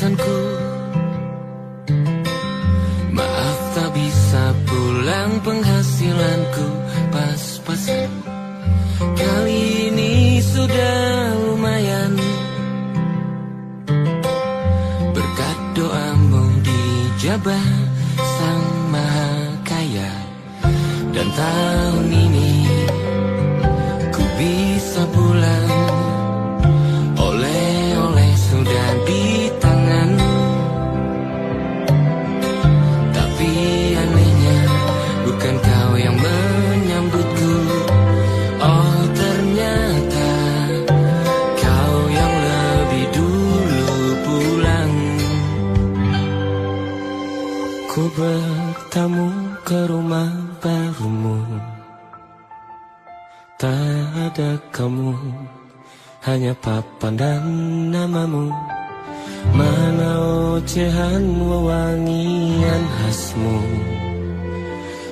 pesanku. Maaf tak bisa pulang, penghasilanku pas-pasan. Kali ini sudah lumayan, berkat doamu dijabah Sang Maha Kaya. Dan tahun ini ku bisa pulang, oleh-oleh sudah di tangan. Tapi anehnya bukan kau yang menyambutku. Oh ternyata kau yang lebih dulu pulang. Ku bertamu ke rumah barumu, tak ada kamu, hanya papan dan namamu. Mana ocehan wewangian khasmu.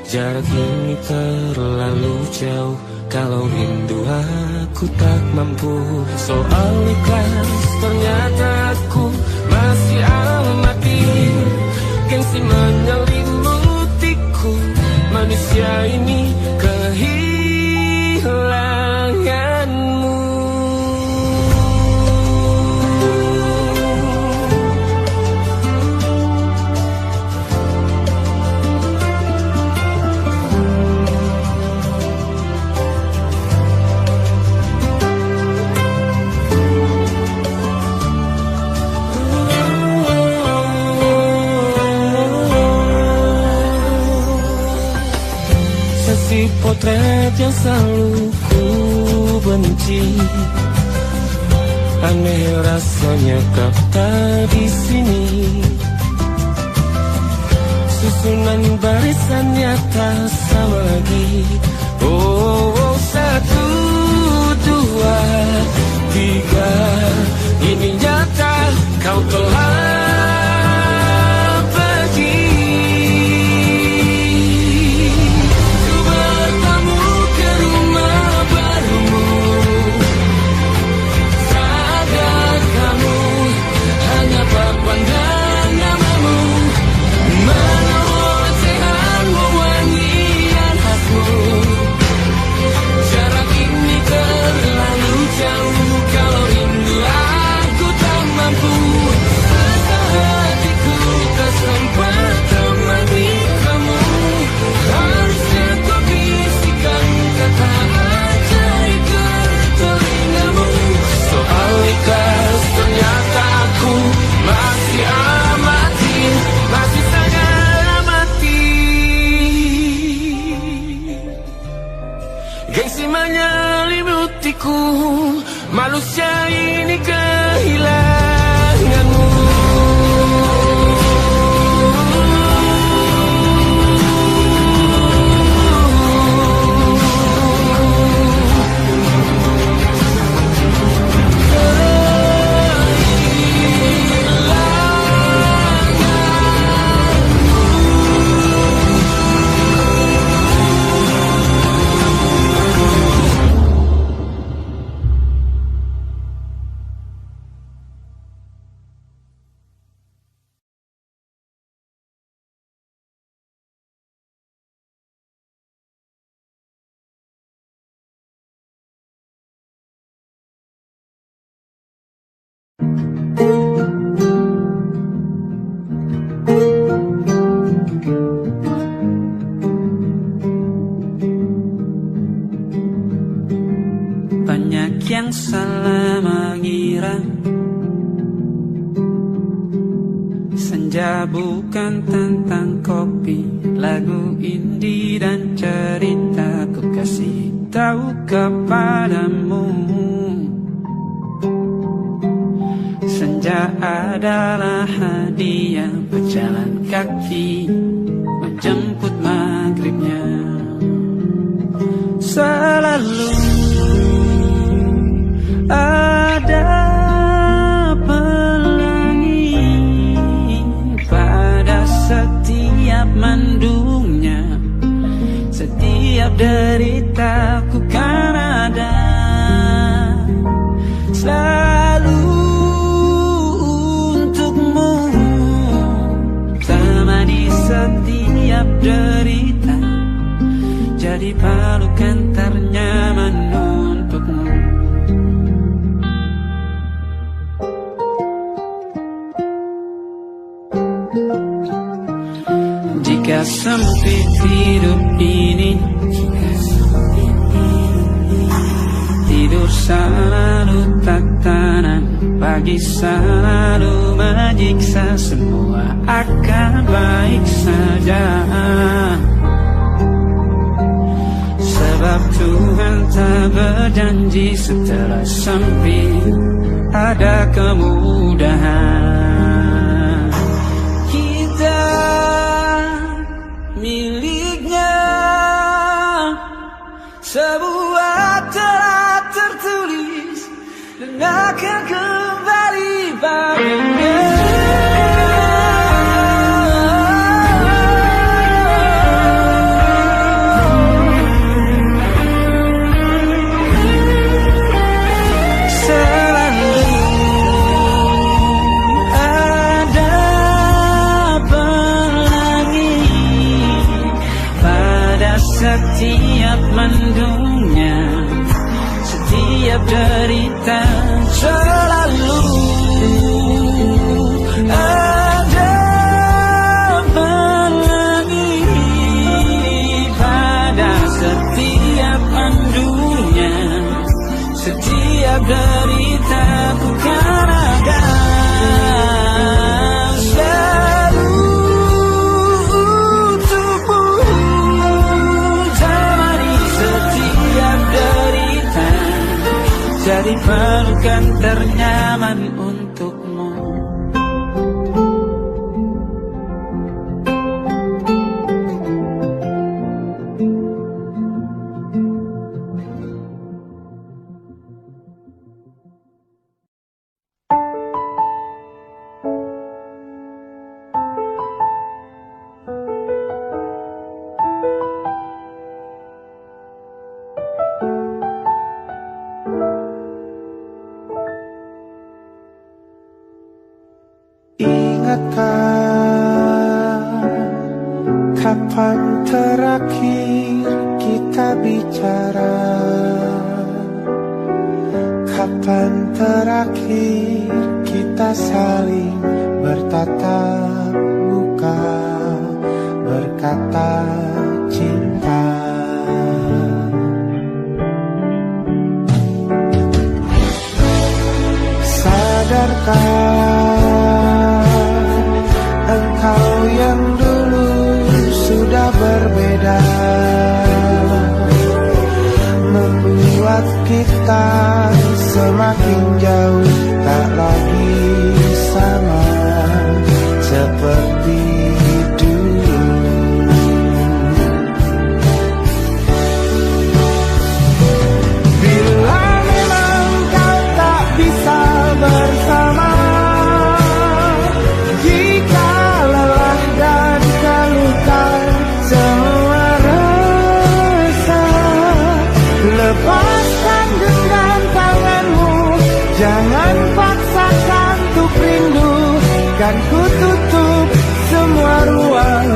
Jarak ini terlalu jauh, kalau rindu aku tak mampu. Soal ikhlas ternyata aku masih amati, gengsi menyelimutiku. Manusia ini kehilanganmu. Si potret yang selalu ku benci, aneh rasanya kau tak di sini. Susunan barisannya tak sama lagi. Oh, oh, 1, 2, 3, ini nyata kau telah manusia ini kehilanganmu. Banyak yang salah mengira senja bukan tentang kopi, lagu indie dan cerita. Ku kasih tahu kepadamu, senja adalah hadiah berjalan kaki menjemput maghribnya. Selalu ada pelangi pada setiap mendungnya, setiap deritaku kan ada. Selalu untukmu setiap derita, jadi pelukan ternyaman untukmu. Jika sempit hidup ini, tidur selalu tatanan, pagi selalu menyiksa, semua akan baik saja. Sebab Tuhan tak berjanji setelah sempit ada kemudahan. Kita miliknya, sebuah telah tertulis dan akan kembali padanya. Selalu ada pelangi pada setiap mendungnya, setiap derita. Selalu ada pelangi pada setiap mendungnya, setiap derita ku kan ada. Selalu untukmu, temani setiap derita, jadi pelukan ternyaman untukmu. Ingatkah kapan terakhir kita bicara? Kapan terakhir kita saling bertatap muka, berkata cinta? Sadarkah engkau yang dulu sudah berbeda, membuat kita semakin jauh, tak lagi sama seperti dulu. Bila memang kau tak bisa bersama, jika lelah dan keluhkan semua rasa, lepaskan genggam tanganmu, jangan paksakan untuk rindu, kan ku tutup semua ruang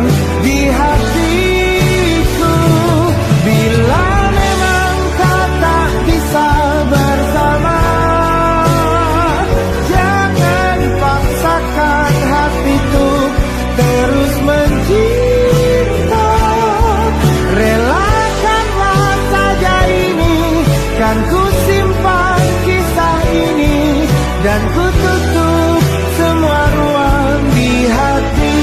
di hatiku. Bila memang kau tak bisa bersama, jangan paksakan hatiku terus mencinta. Relakanlah saja ini, kan ku simpan kisah ini, dan ku tutup semua ruang di hatiku.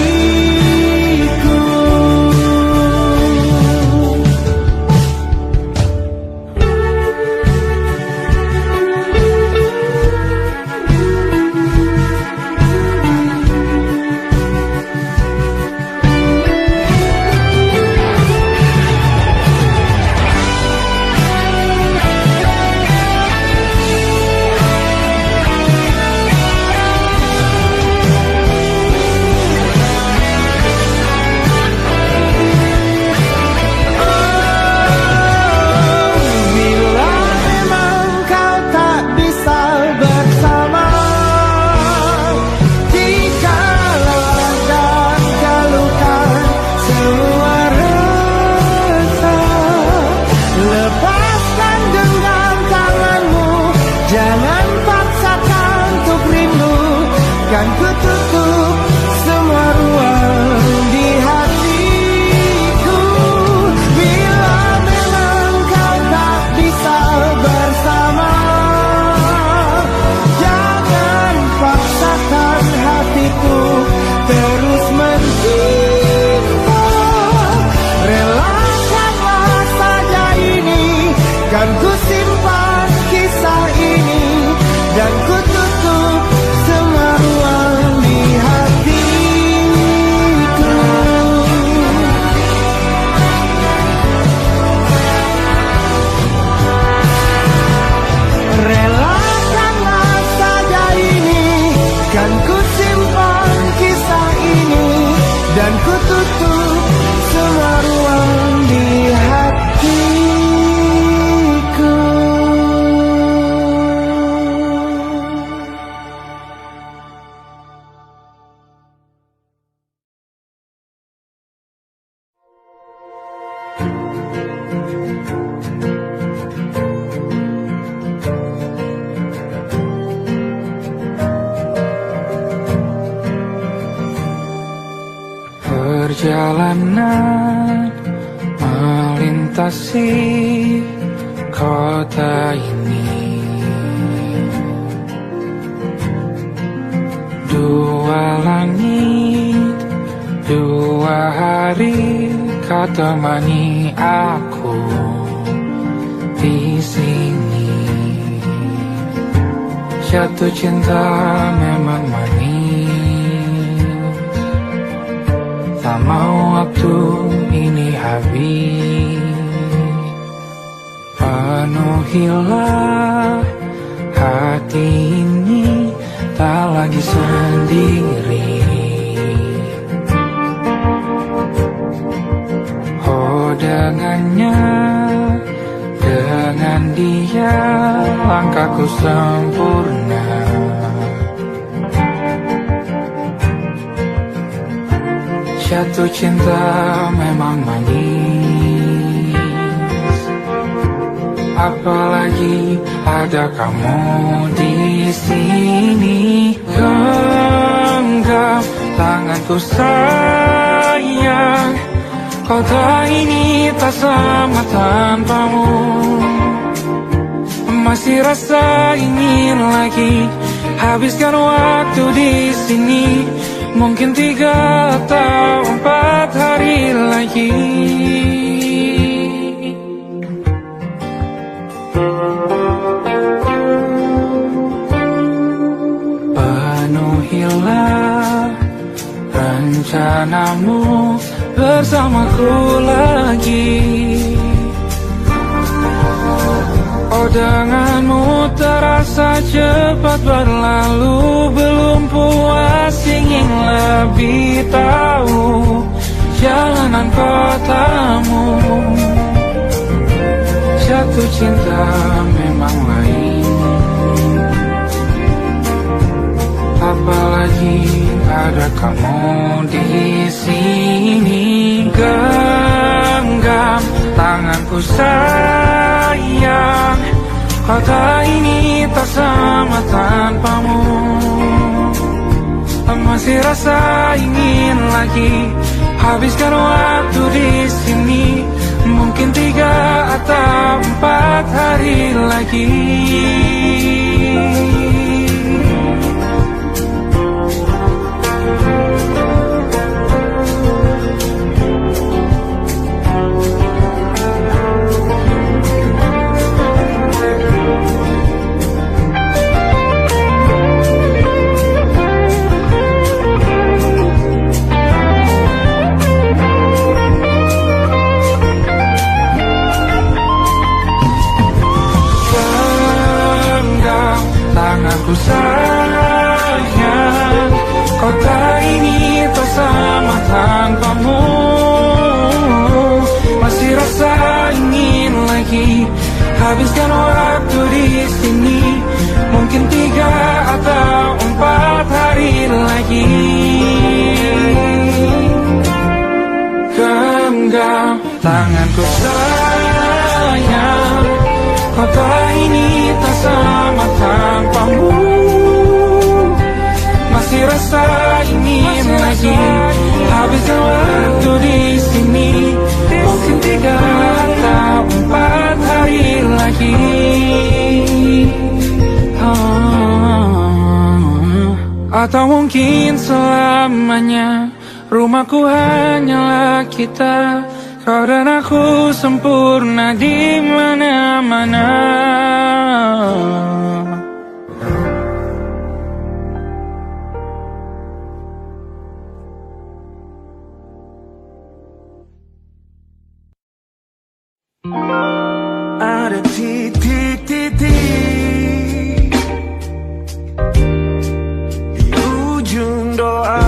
kan ku tutup semua ruang di hatiku. Bila memang kau tak bisa bersama, jangan paksakan hatiku terus mencinta. Relakanlah saja ini, kan ku simpan kisah ini, dan ku tutup semua ruang di hatiku. Relakanlah saja ini, kan ku simpan kisah ini, dan ku tutup semua ruang di hatiku. Perjalanan melintasi kota ini, dua langit, dua hari kau temani aku di sini. Jatuh cinta memang manis, tak mau waktu ini habis. Penuhilah hati ini, tak lagi sendiri. Oh dengannya, dengan dia langkahku sempurna. Jatuh cinta memang manis, apalagi ada kamu di sini. Genggam tanganku sayang, kota ini tak sama tanpamu. Masih rasa ingin lagi habiskan waktu di sini. Mungkin 3 atau 4 hari lagi. Penuhilah rencanamu bersamaku lagi. Oh denganmu terasa cepat berlalu, belum puas ingin lebih tahu jalanan kotamu. Jatuh cinta memang lain, apalagi ada kamu di sini. Genggam tanganku sayang, kota ini tak sama tanpamu. Masih rasa ingin lagi habiskan waktu di sini. Mungkin 3 atau 4 hari lagi. Tanganku sayang, kota ini tak sama tanpamu. Masih rasa ingin lagi habiskan waktu di sini. Mungkin 3 atau 4 hari lagi. Genggam tanganku sayang, kota ini tak sama tanpamu. Masih Atau mungkin selamanya rumahku hanyalah kita, kau dan aku sempurna di mana-mana. Ada titik-titik di ujung doa,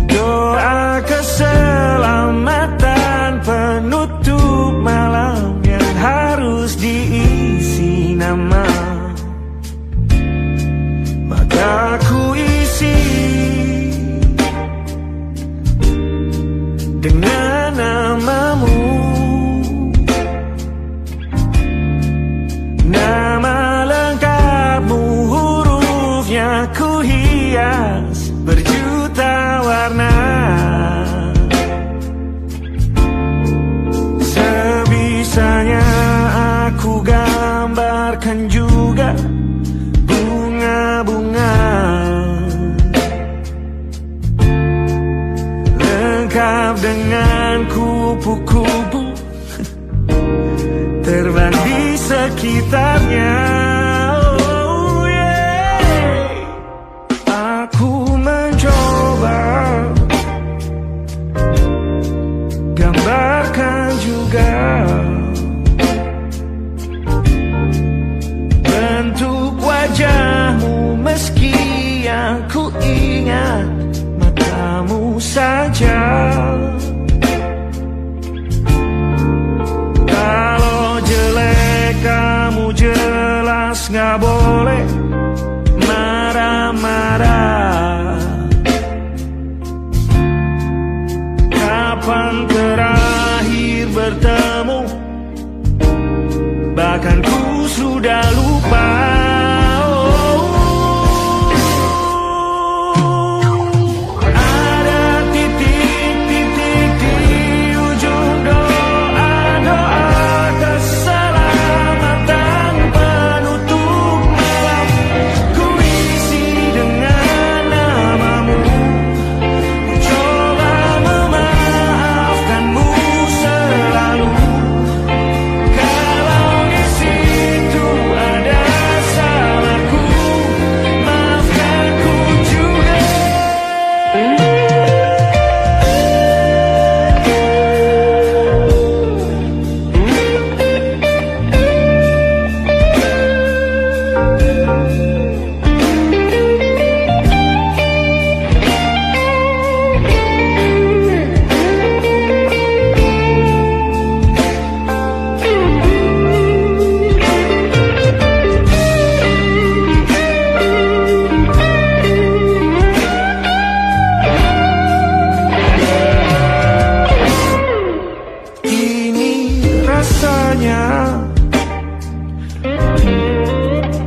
doa keselamatan penutup malam yang harus diisi nama. Maka ku isi dengan namamu, nama lengkapmu, hurufnya ku hias berjuta warna. Sebisanya aku gambarkan juga bunga-bunga lengkap dengan kupu-kupu terbang di sekitarnya. Oh yeah. Aku mencoba gambarkan juga bentuk wajahmu, meski yang ku ingat matamu saja. Kalau jelek kamu jelas gak boleh marah-marah. Kapan terakhir bertemu, bahkan ku sudah lupa.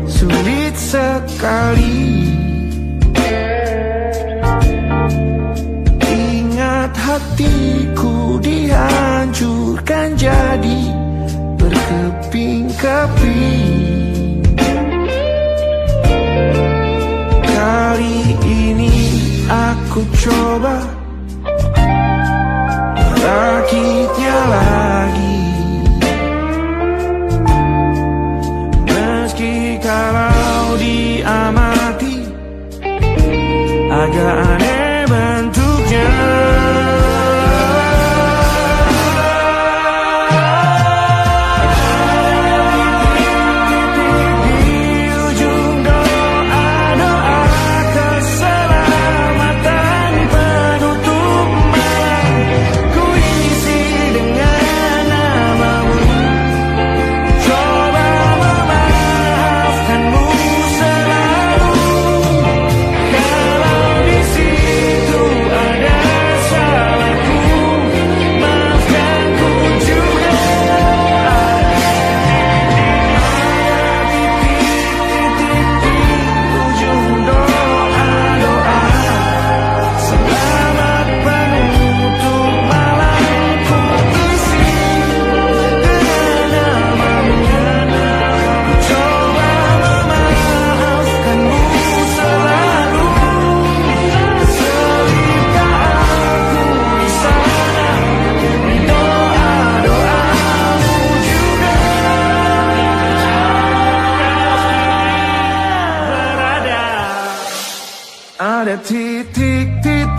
Sulit sekali ingat hatiku dihancurkan jadi berkeping-keping. Kali ini aku coba merakitnya lagi. Kalau diamati agak aneh bentuknya. See ada titik-titik.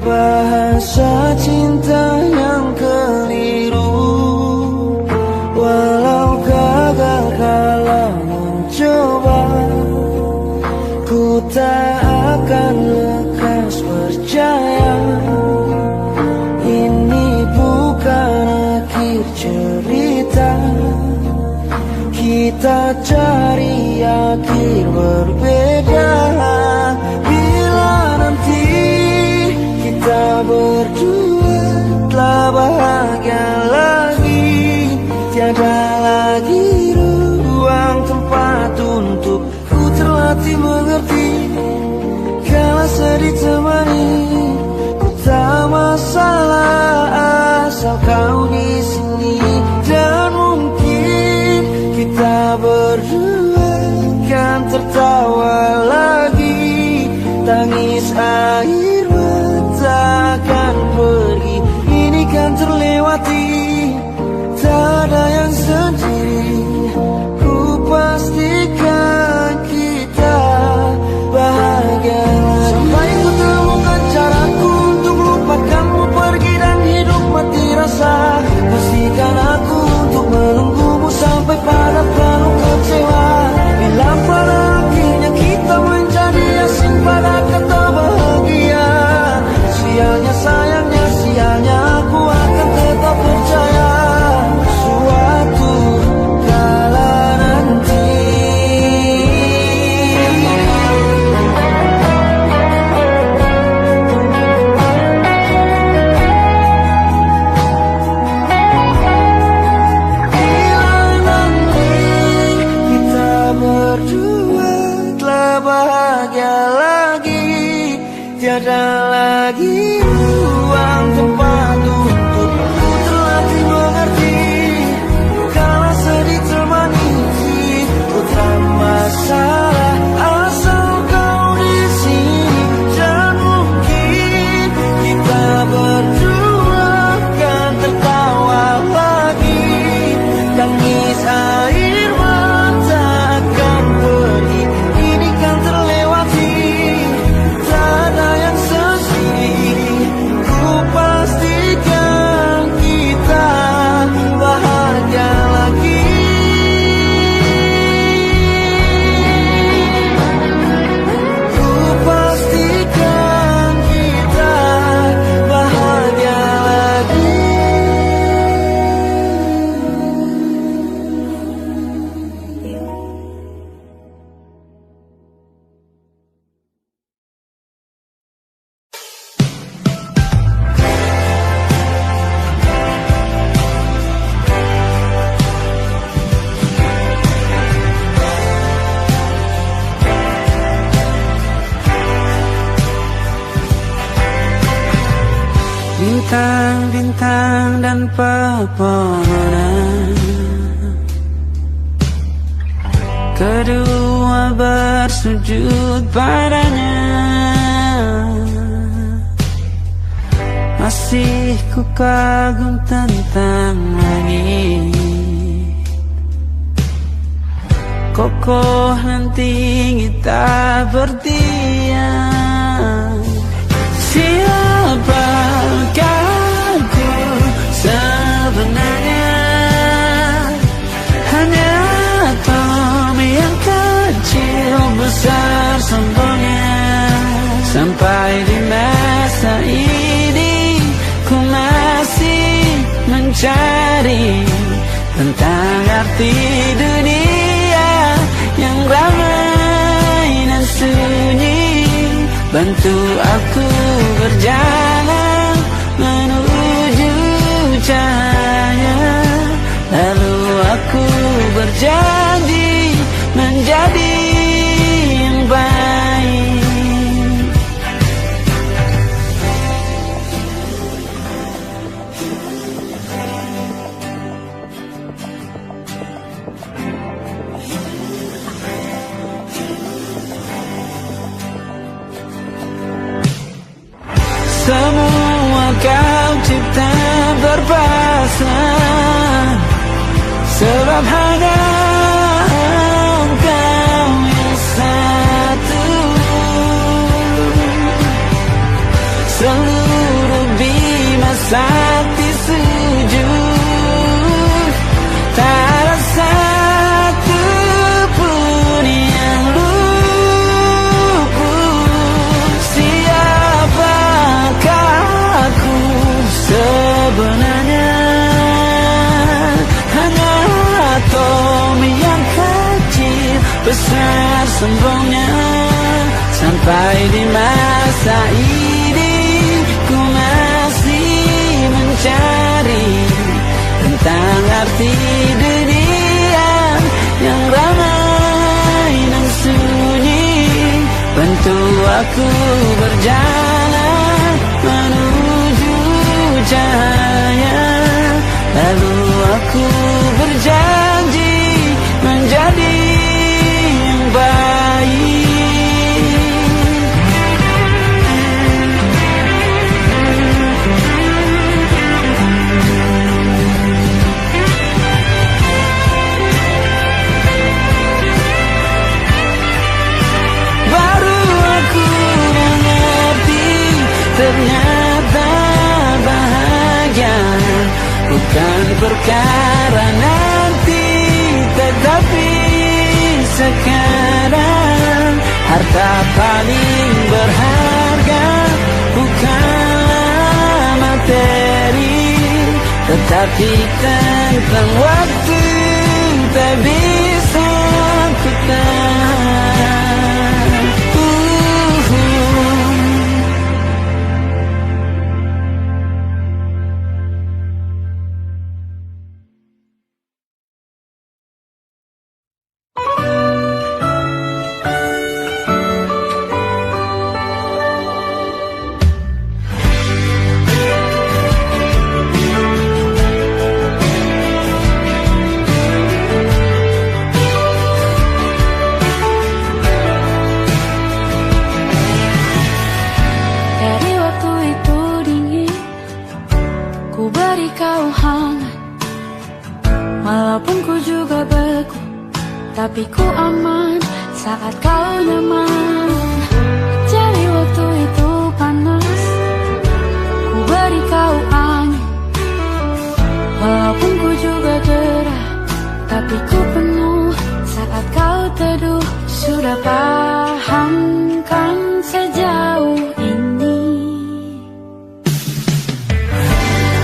Bahasa cinta yang keliru kita cari akhir berbeda. Bila nanti kita berdua telah bahagia lagi, tiada lagi ruang tempat untuk ku terlatih mengerti. Kalau sedih temani, ku tak masalah asal kau di sini. Dan mungkin kita berdua kan tertawa lagi, tangis air mata akan pergi, ini kan terlewati. Tak ada yang sendiri, ku pastikan kita bahagia lagi. Sampai ku temukan caraku untuk lupakanmu pergi dan hidup mati rasa. Pastikan aku untuk menunggumu sampai pada penuh kecewa. Bila pada akhirnya kita menjadi asing pada kata bahagia, sialnya sayangnya sialnya aku akan tetap percaya suatu kala nanti. Bila nanti kita berdua telah bahagia lagi, tiada lagi ruang tempat untuk ku terlatih mengerti. Kalau sedih temani, ku tak masalah asal kau di sini. Dan mungkin kita berdua kan tertawa lagi, tangis air mata akan pergi, ini kan terlewati. Tak ada yang sendiri, ku pastikan kita bahagia lagi. Ku pastikan kita bahagia lagi. Bintang-bintang dan pepohonan, kedua bersujud padanya. Masih ku kagum tentang langit, kokoh dan tinggi tak berdiam. Siapakah aku sebenarnya? Hanya Tommy yang kecil besar sombongnya. Sampai di masa ini ku masih mencari tentang arti dunia yang ramai dan sunyi. Bantu aku berjalan menuju cahaya, lalu aku berjanji menjadi yang baik. Semua kau cipta berpasang, sebab hanya Engkau yang satu. Seluruh bima sakti sujud, tak ada satu pun yang luput. Siapakah aku sebenarnya? Hanya Tommy yang besar sombongnya. Sampai di masa ini ku masih mencari tentang arti dunia yang ramai dan sunyi. Bantu aku berjalan menuju cahaya, lalu aku berjanji menjadi yang baik. Baru aku mengerti ternyata bahagia bukan perkara nanti, tetapi sekarang. Harta paling berharga bukanlah materi, tetapi tentang waktu tak bisa ku tahan. Tapi ku aman saat kau nyaman. Jadi waktu itu panas, ku beri kau angin. Walaupun ku juga gerah, tapi ku penuh saat kau teduh. Sudah paham kan sejauh ini?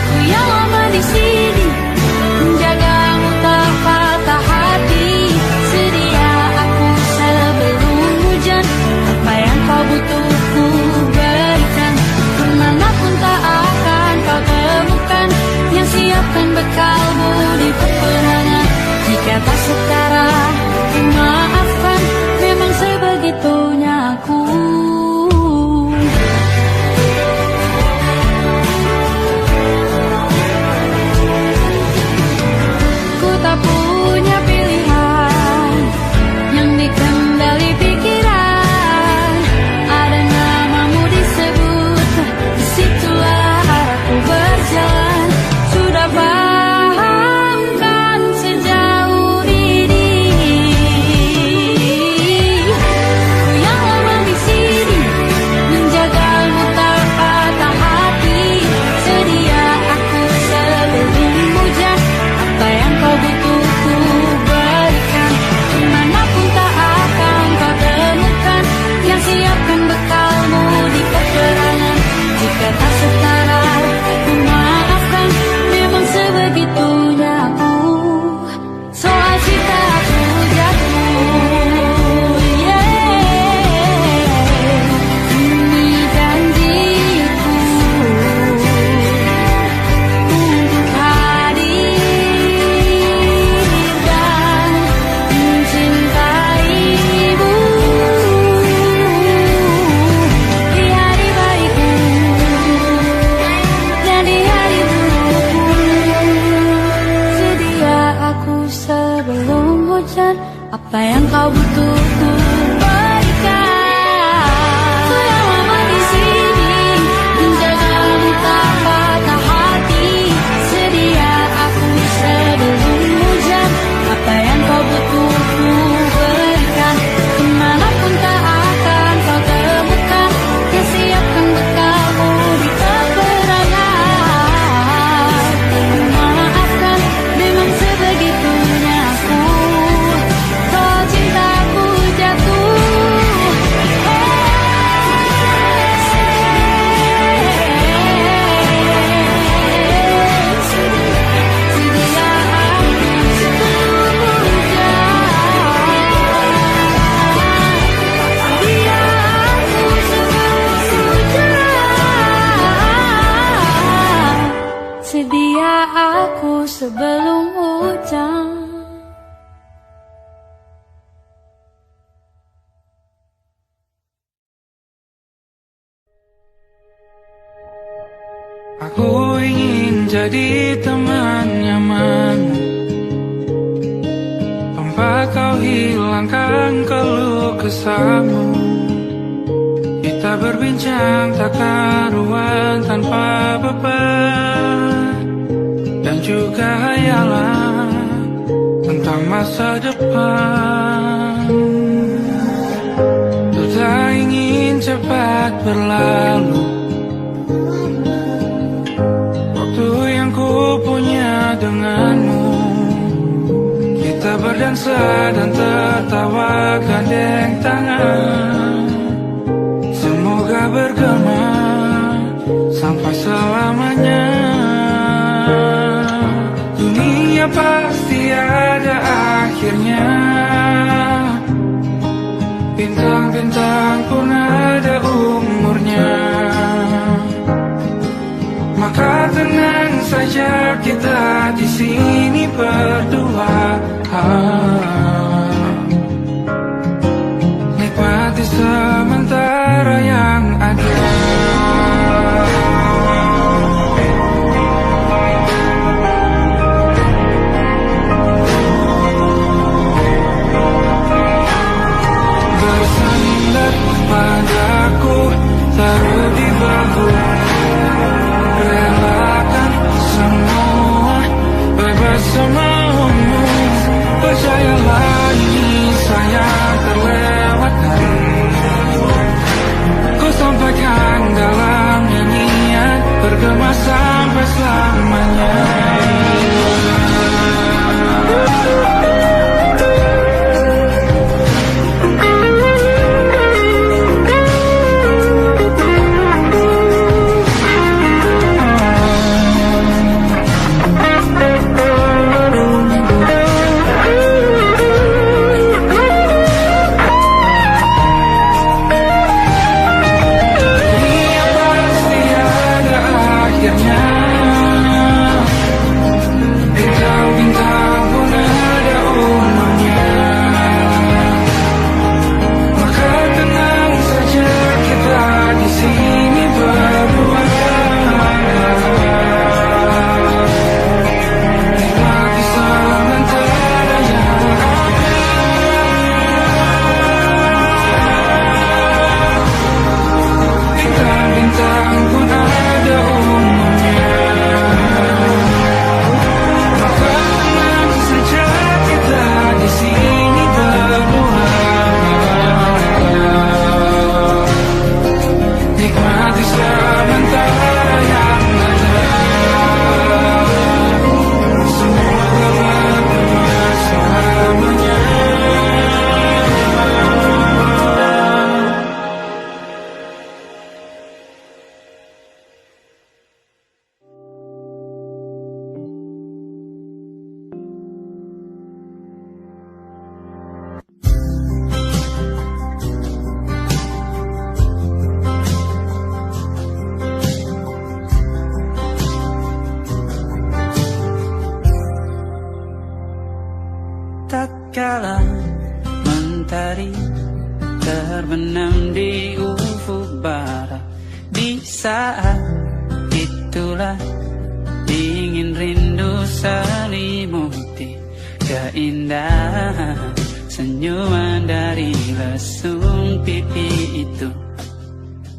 Ku yang lama di sini menjagamu tak patah hati. Butuh ku berikan, kemanapun tak akan kau temukan yang siapkan bekalmu di peperangan. Jika tak setara, ku maafkan, memang sebegitunya aku. Ku tak punya pilihan yang dikendali pikiran. Sudah paham kan sejauh ini? Ku yang lama di sini menjagamu tak patah hati. Sedia aku sebelum hujan, apa yang kau butuh ku berikan. Kemanapun tak akan kau temukan yang siapkan bekalmu di peperangan. Jika tak setara, ku maafkan, memang sebegitunya aku. Soal cinta aku jatuh, ini janjiku untuk hadir dan mencintaimu di hari baikku dan di hari burukku. Sedia aku sebelum hujan, apa yang kau butuh ku berikan. Ku yang lama di sini menjagamu tak patah hati. Sedia aku sebelum hujan, apa yang kau butuh ku berikan. Kemanapun tak akan kau temukan yang siapkan bekalmu di peperangan. Maafkan, memang sebegitunya aku. Kau cintaku jatuh. sebelum hujan. Aku ingin jadi teman nyaman, tempat kau hilangkan keluh kesahmu. Kita berbincang tak karuan tanpa beban, dan juga hayalan tentang masa depan. Ku tak ingin cepat berlalu waktu yang ku punya denganmu. Kita berdansa dan tertawa gandeng tangan, semoga bergema sampai selamanya. Dunia pasti ada akhirnya, bintang-bintang pun ada umurnya. Maka tenang saja kita di sini berdua, nikmati sementara yang ada. Bersandar padaku, taruh di bahu, relakan semua, bebas semaumu. Percayalah ini saya terlewatkan, ku sampaikan dalam nyanyian, bergema sampai selamanya. Tatkala mentari terbenam di ufuk barat, di saat itulah ingin rindu selimuti keindahan senyuman dari lesung pipi itu,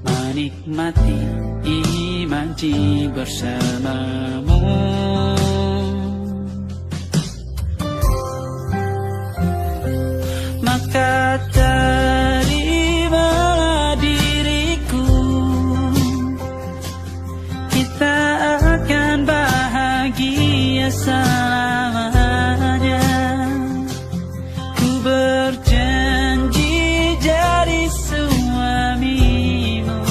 menikmati imaji bersamamu. Maka terimalah diriku, kita akan bahagia selamanya. Ku berjanji jadi suamimu,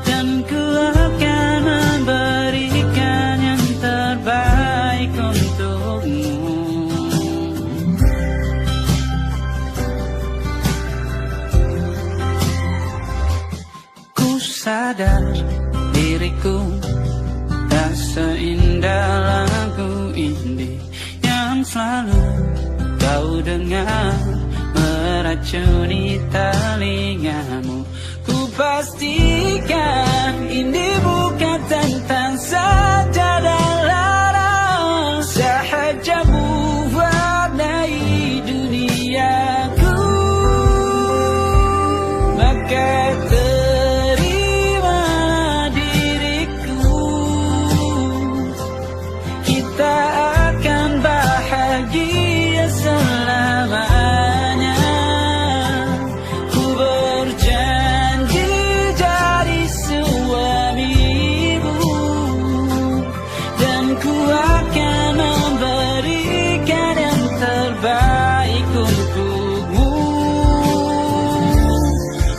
dan ku akan memberikan yang terbaik untukmu. Sadar diriku tak seindah meracuni telingamu. Ku pastikan ini bukan tentang saja dan larang, sahaja mewarnai duniaku. Maka terima diriku, kita akan bahagia selamanya. Ku berjanji jadi suamimu, dan ku akan memberikan yang terbaik untukmu.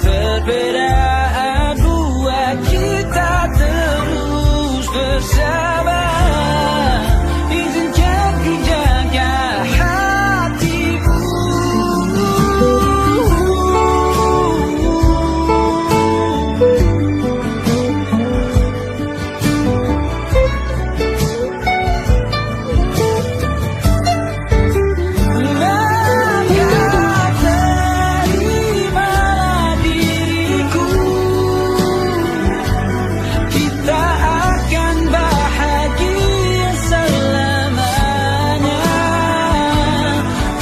Perbedaan buat kita terus bersama. Izinkan ku jaga hatimu. Terimalah diriku, kita akan bahagia selamanya.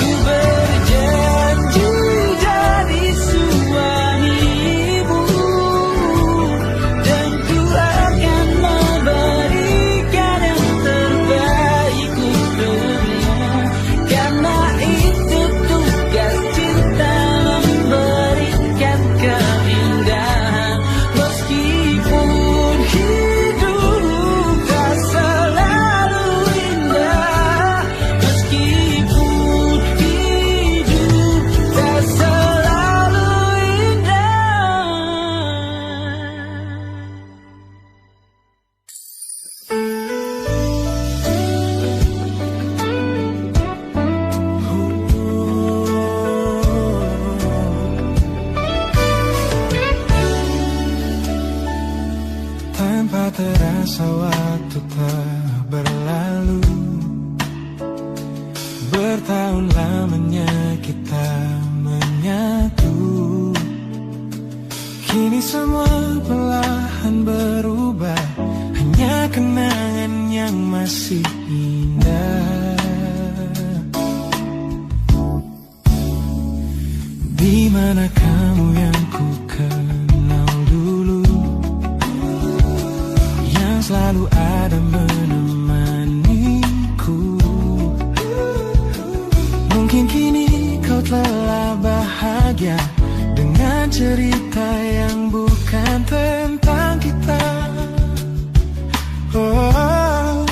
Ku berjanji jadi suamimu, dan ku akan memberikan yang terbaik untukmu. Karena itu tugas cinta, memberikan keindahan. Meskipun hidup tak selalu indah, meskipun hidup tak selalu indah. Tanpa terasa waktu telah berlalu, bertahun lamanya kita menyatu. Kini semua perlahan berubah, hanya kenangan yang masih indah. Di mana kamu yang ku kenal dulu, yang selalu ada menemaniku. Mungkin kini kau telah bahagia dengan cerita yang bukan tentang kita. Oh,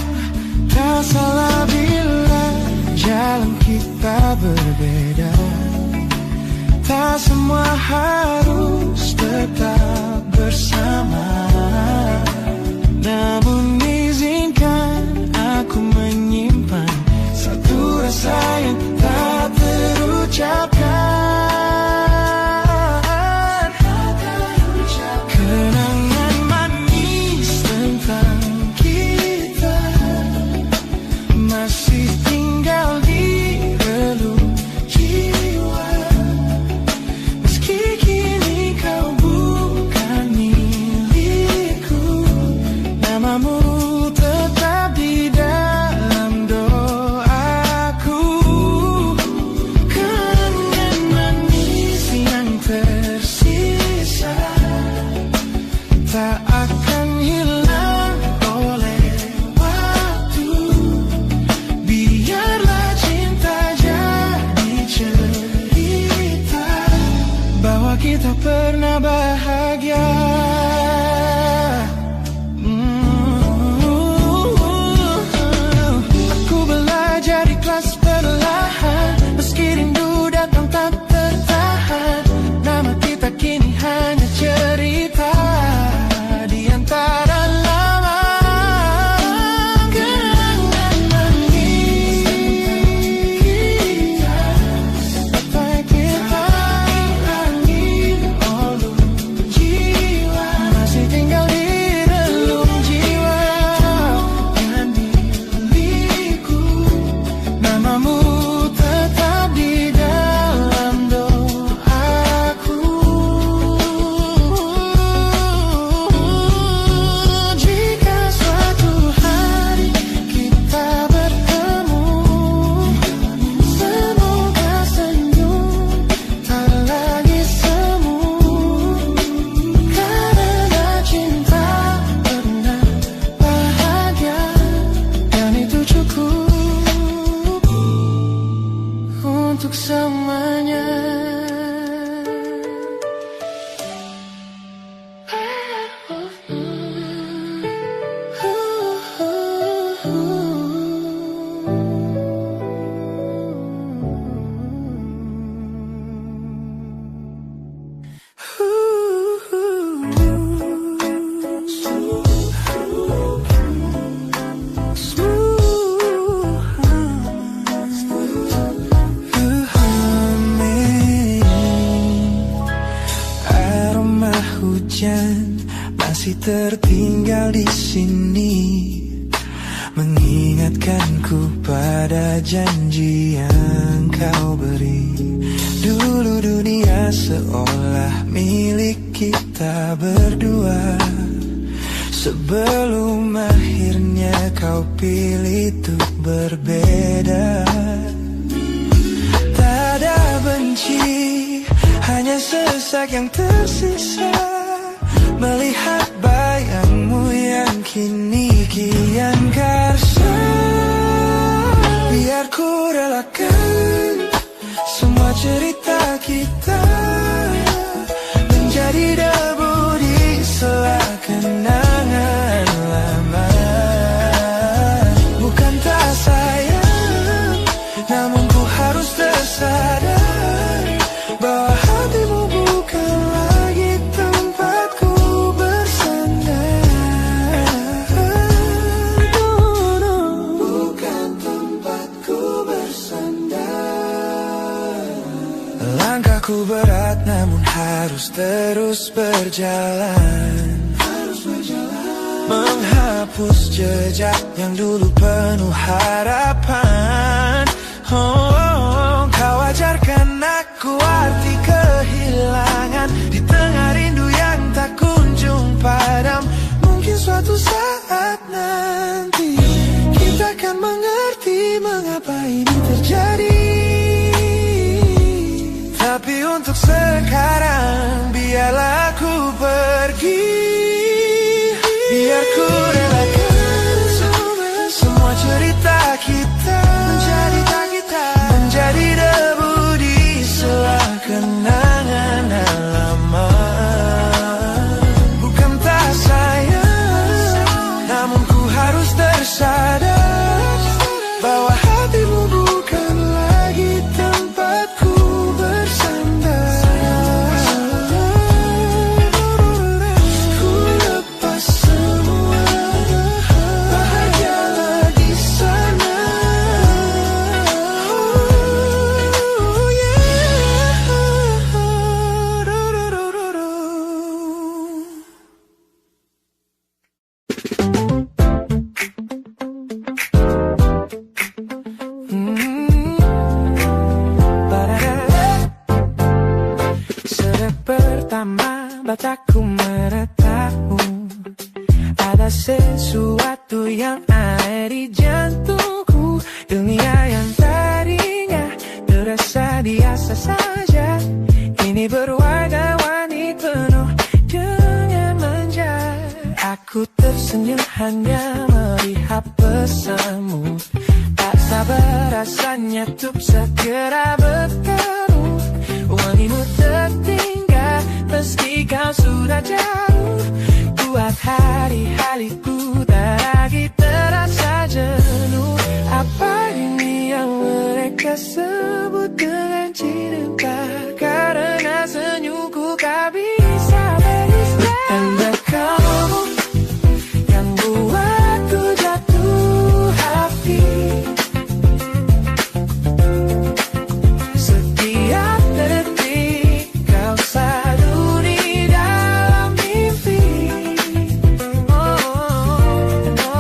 tak salah bila jalan kita berbeda. Tak semua harus tetap bersama. Namun izinkan aku menyimpan satu rasa yang tak terucapkan. Kenangan manis tentang kita masih tinggal di relung jiwa. Meski kini pada janji yang kau beri. Dulu dunia seolah milik kita berdua. Sebelum akhirnya kau pilih untuk berbeda. Tak ada benci, hanya sesak yang tersisa melihat bayangmu yang kini kian karsa. Biar ku relakan semua cerita kita menjadi debu di sela kenangan lama. Bukan tak sayang, namun ku harus tersadar bahwa hatimu bukan lagi tempatku bersandar. Bukan tempatku bersandar. Langkahku berat namun harus terus berjalan. Menghapus jejak yang dulu penuh harapan. Kau ajarkan aku arti kehilangan di tengah rindu yang tak kunjung padam. Mungkin suatu saat nanti kita akan mengerti mengapa ini terjadi. Tapi untuk sekarang biarlah aku pergi. Biar ku relakan semua cerita kita menjadi debu di sela kenangan lama. Bukan tak sayang, namun ku harus tersadar bahwa hatimu bukan lagi tempatku bersandar. Ku lepas semua, bahagialah di sana. Oh yeah. Sejak pertama mataku menatapmu, ada sesuatu yang ada di jantungku. Dunia yang tadinya terasa biasa saja, kini berwarna-warni penuh dengan manja. Aku tersenyum hanya melihat pesanmu, tak sabar rasanya untuk segera bertemu. Wangimu tertinggal meski kau sudah jauh, buat hari-hariku tak lagi terasa jenuh. Apa ini yang mereka sebut dengan cinta? Karena senyumku tak bisa beristirahat. Tanda kamu yang buatku jatuh hati. Setiap detik kau selalu di dalam mimpi. Oh, oh, oh.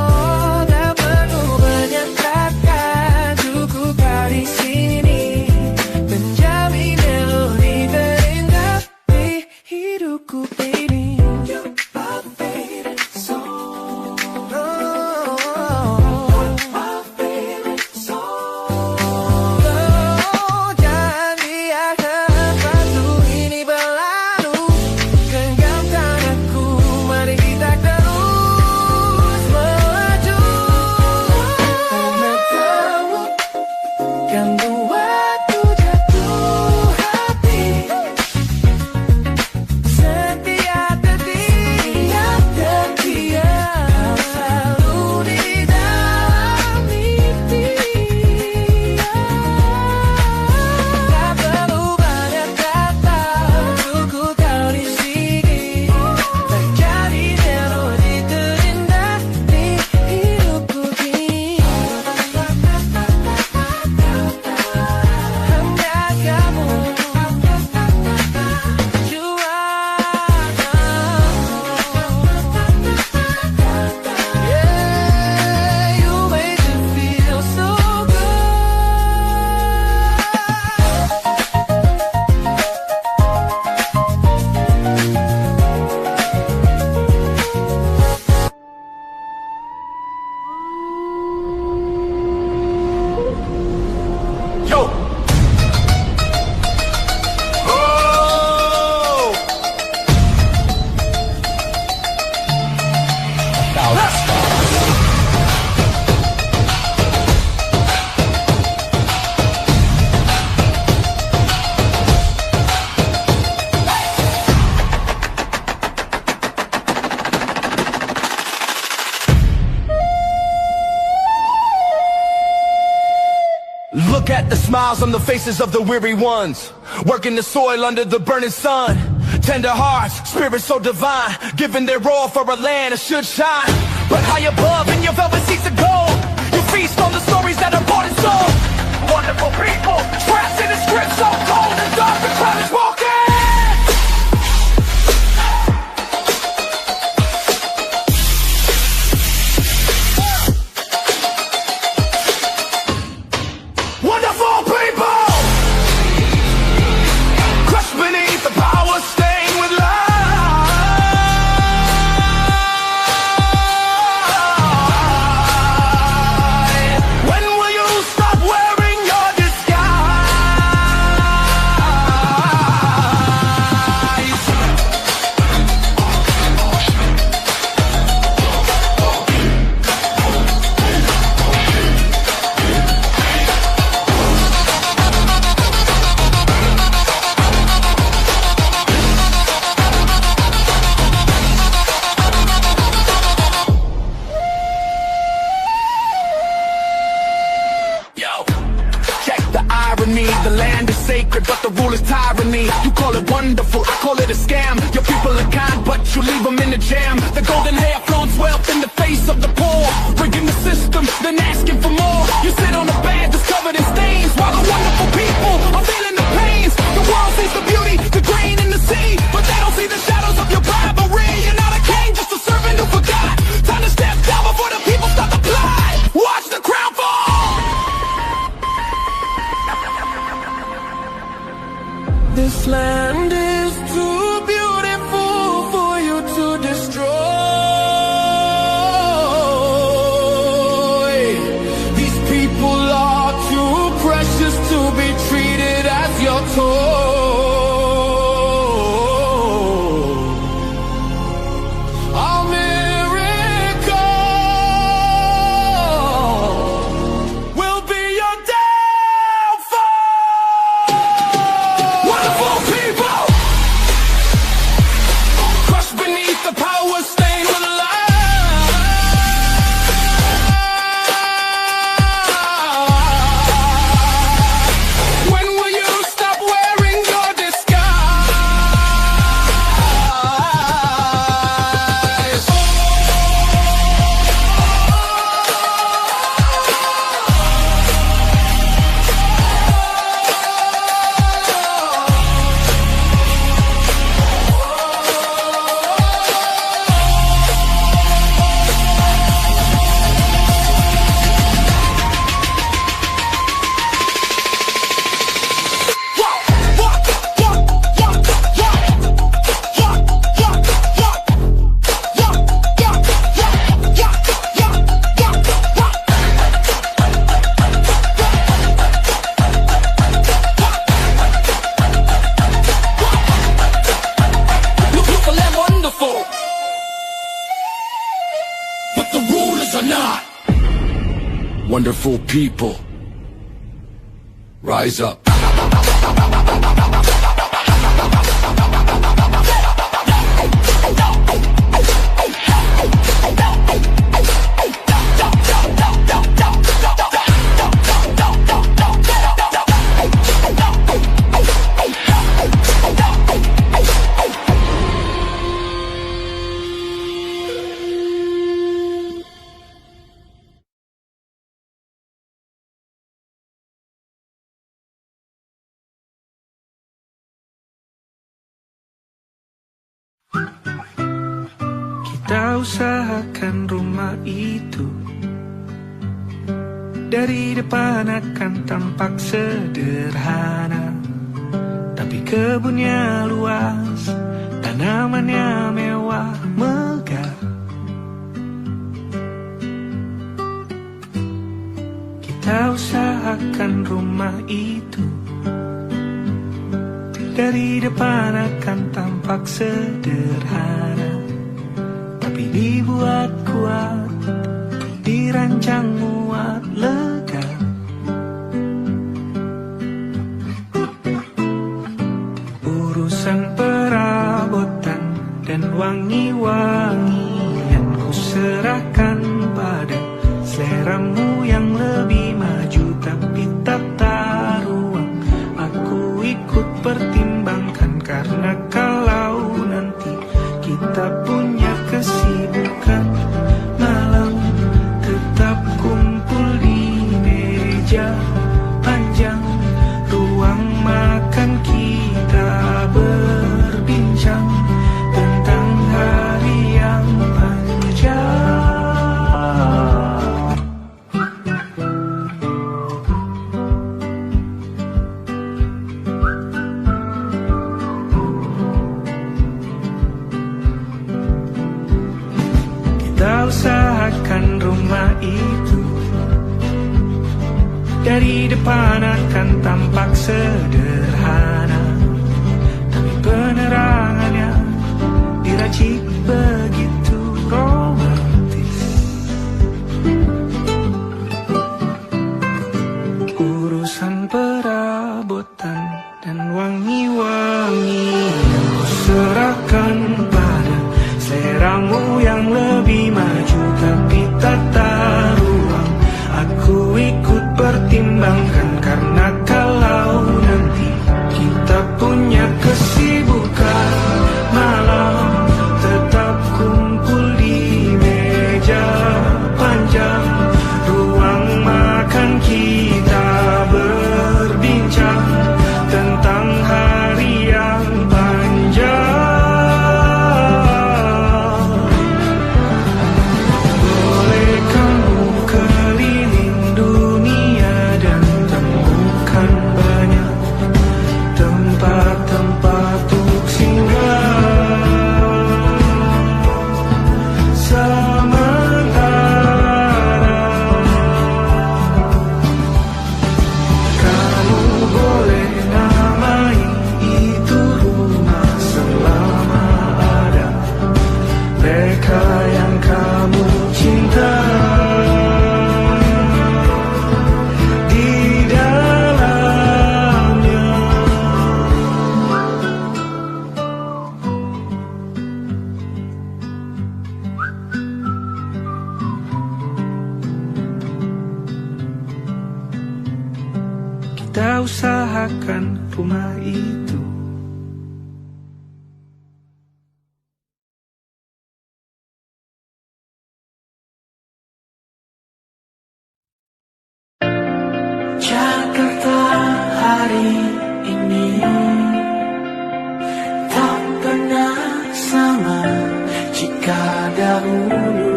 set the smiles on the faces of the weary ones, working the soil under the burning sun. Tender hearts, spirits so divine, giving their all for a land that should shine. But high above in your velvet seats of gold, you feast on the stories that are bought and sold. Wonderful people, trapped in a script so cold and dark, the crowd is walking. Wonderful people, crushed beneath the power, stained with light. When will you stop wearing your disguise? Check the irony, the land is sacred, but the rule is tyranny. You call it wonderful, I call it a scam. Your people are kind, but you leave them in the jam. The golden hair flaunts wealth in the face of the poor, rigging the system, then asking for more. You sit on a bed that's covered in stains, while the wonderful people are feeling the pains. The world sees the beauty, the grain in the sea, but they don't see the shadows of your bribery. You're not a king, just a servant who forgot. Time to step down before the people start to plot. Watch the crown fall. This land is too beautiful for you to destroy. These people are too precious to be treated as your toy. Our miracle will be your downfall. Wonderful people, crushed beneath the power, stained with light. When will you stop wearing your disguise? Beautiful and wonderful, but the rulers are not. Wonderful people, rise up. Kita usahakan rumah itu dari depan akan tampak sederhana, tapi kebunnya luas, tanamannya mewah megah. Kita usahakan rumah itu dari depan akan tampak sederhana, tapi dibuat kuat, dirancang muat lega. Urusan perabotan dan wangi-wangian ku serahkan pada seleramu yang lebih maju, tapi tetap Dari depan akan tampak sederhana, tapi penerangannya diracik begitu romantis. Urusan perabotan dan wangi-wangi yang kuserahkan pada seleramu yang lebih maju, tapi tata ruang aku ikut pertimbangkan, karena kalau nanti kita punya kesibukan malam, tetap kumpul di meja panjang ruang makan, kita berbincang tentang hari yang panjang. Boleh kamu keliling dunia dan temukan banyak tempat-tempat untuk singgah. Sementara kamu boleh namai itu rumah selama ada mereka yang kamu cinta di dalamnya. Kita usahakan rumah itu. Jakarta hari ini tak pernah sama. Jika dahulu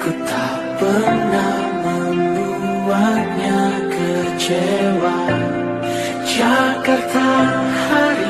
ku tak pernah membuatnya kecewa. Jakarta hari